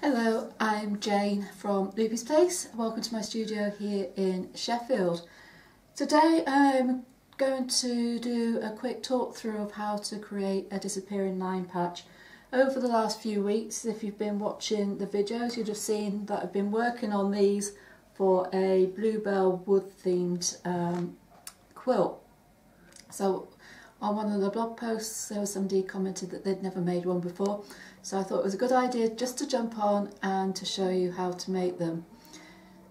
Hello, I'm Jane from Loopy's Place. Welcome to my studio here in Sheffield. Today I'm going to do a quick talk through of how to create a disappearing line patch. Over the last few weeks, if you've been watching the videos, you'd have seen that I've been working on these for a bluebell wood themed quilt. So on one of the blog posts there was somebody commented that they'd never made one before, so I thought it was a good idea just to jump on and to show you how to make them.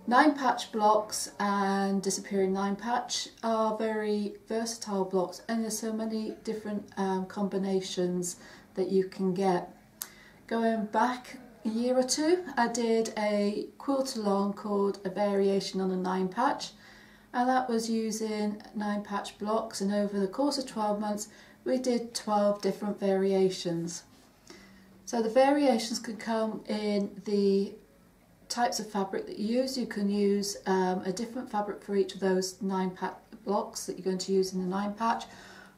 Nine patch blocks and disappearing nine patch are very versatile blocks, and there's so many different combinations that you can get. Going back a year or two, I did a quilt along called A Variation on a Nine Patch, and that was using 9 patch blocks, and over the course of 12 months we did 12 different variations. So the variations can come in the types of fabric that you use. You can use a different fabric for each of those 9 patch blocks that you're going to use in the 9 patch,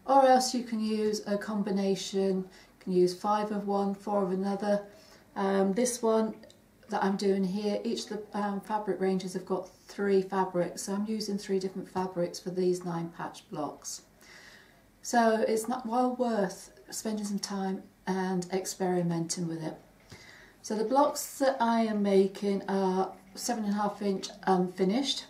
or else you can use a combination. You can use 5 of one, 4 of another. This one that I'm doing here, each of the fabric ranges have got 3 fabrics, so I'm using 3 different fabrics for these 9 patch blocks. So it's not well worth spending some time and experimenting with it. So the blocks that I am making are 7.5 inch unfinished.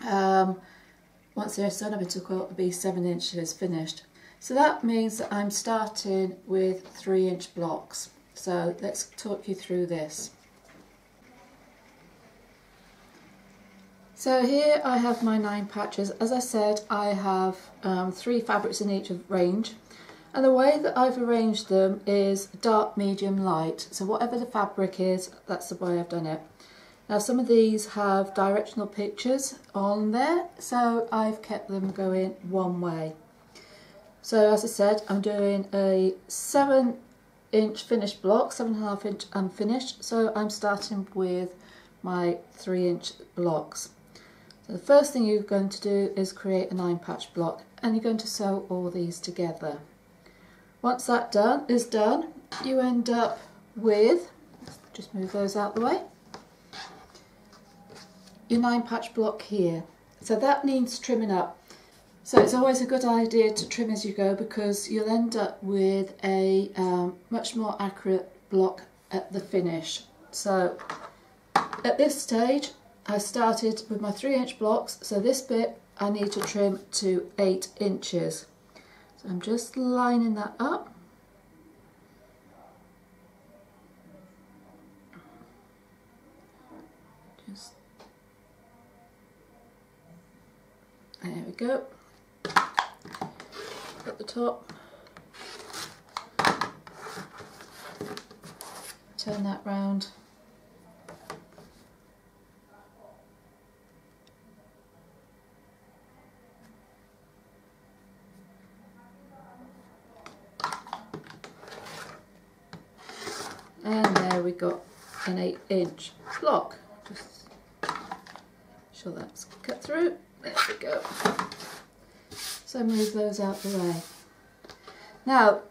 Once they're sewn up into a quilt, they'll be 7 inches finished. So that means that I'm starting with 3 inch blocks. So let's talk you through this. So here I have my 9 patches. As I said, I have 3 fabrics in each range, and the way that I've arranged them is dark, medium, light. So whatever the fabric is, that's the way I've done it. Now some of these have directional pictures on there, so I've kept them going one way. So as I said, I'm doing a 7 inch finished block, 7.5 inch unfinished, so I'm starting with my 3 inch blocks. So the first thing you're going to do is create a 9 patch block, and you're going to sew all these together. Once that is done, you end up with, just move those out the way, your 9 patch block here. So that needs trimming up. So it's always a good idea to trim as you go, because you'll end up with a much more accurate block at the finish. So at this stage I started with my 3 inch blocks, so this bit I need to trim to 8 inches. So I'm just lining that up. There we go. At the top, turn that round, and there we got an 8 inch block. Just sure that's cut through. There we go. So move those out the way. Now,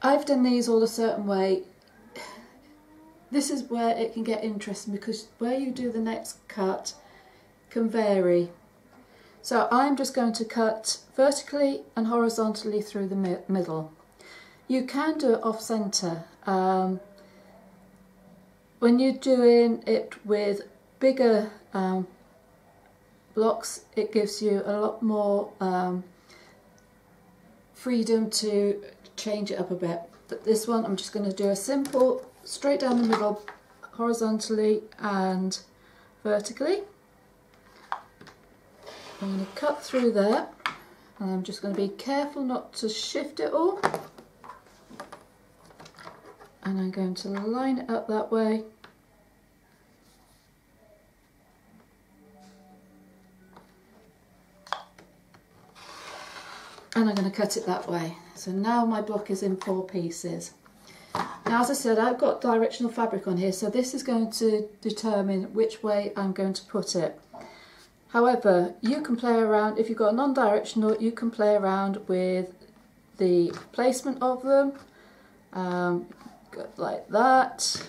I've done these all a certain way. This is where it can get interesting, because where you do the next cut can vary. So I'm just going to cut vertically and horizontally through the middle. You can do it off centre. When you're doing it with bigger blocks, it gives you a lot more freedom to change it up a bit. But this one I'm just going to do a simple straight down the middle, horizontally and vertically. I'm going to cut through there, and I'm just going to be careful not to shift it all, and I'm going to line it up that way. And I'm going to cut it that way. So now my block is in 4 pieces. Now, as I said, I've got directional fabric on here, so this is going to determine which way I'm going to put it. However, you can play around, if you've got a non-directional, you can play around with the placement of them. Go like that.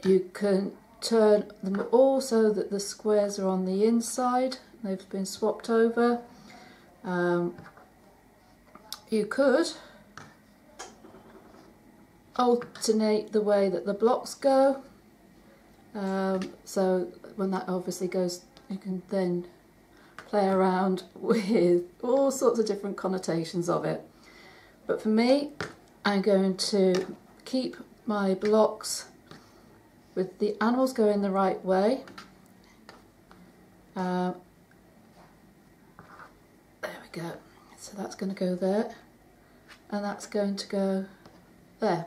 You can turn them all so that the squares are on the inside. They've been swapped over. You could alternate the way that the blocks go. So when that obviously goes, you can then play around with all sorts of different connotations of it. But for me, I'm going to keep my blocks with the animals going the right way. There we go. So that's going to go there, and that's going to go there.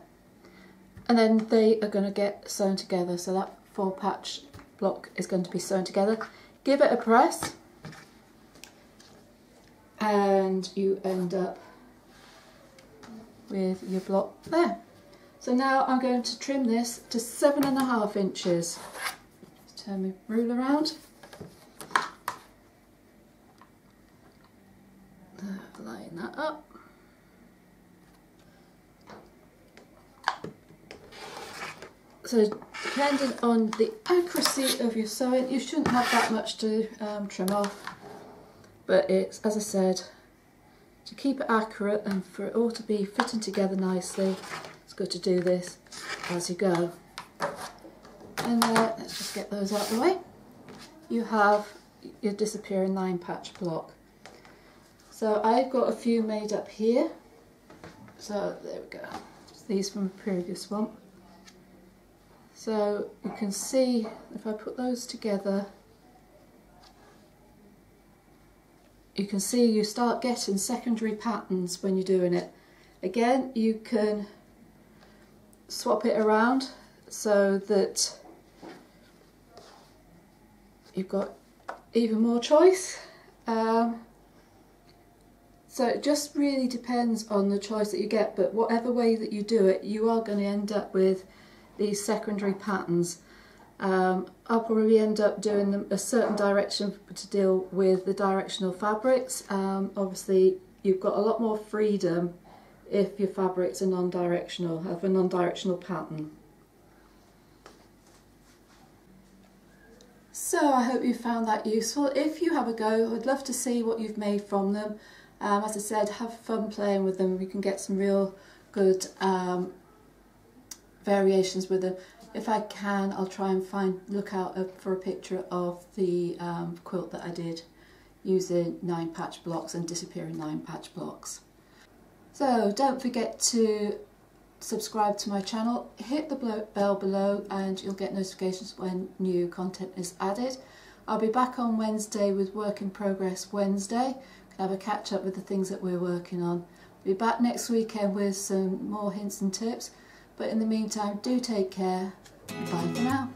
And then they are going to get sewn together. So that 4-patch block is going to be sewn together. Give it a press, and you end up with your block there. So now I'm going to trim this to 7.5 inches. Just turn my ruler around. Line that up. So depending on the accuracy of your sewing, you shouldn't have that much to trim off. But it's, as I said, to keep it accurate and for it all to be fitting together nicely, it's good to do this as you go. And let's just get those out of the way. You have your disappearing 9-patch block. So I've got a few made up here. So there we go. These from a previous one. So you can see if I put those together, you can see you start getting secondary patterns when you're doing it. Again, you can swap it around so that you've got even more choice. So it just really depends on the choice that you get, but whatever way that you do it, you are going to end up with these secondary patterns. I'll probably end up doing them a certain direction to deal with the directional fabrics. Obviously you've got a lot more freedom if your fabrics are non-directional, have a non-directional pattern. So I hope you found that useful. If you have a go, I'd love to see what you've made from them. As I said, have fun playing with them. You can get some real good variations with them. If I can, I'll try and look out for a picture of the quilt that I did using 9-patch blocks and disappearing 9-patch blocks. So don't forget to subscribe to my channel, hit the bell below and you'll get notifications when new content is added. I'll be back on Wednesday with Work in Progress Wednesday. Have a catch up with the things that we're working on. We'll be back next weekend with some more hints and tips, but in the meantime do take care. Bye for now.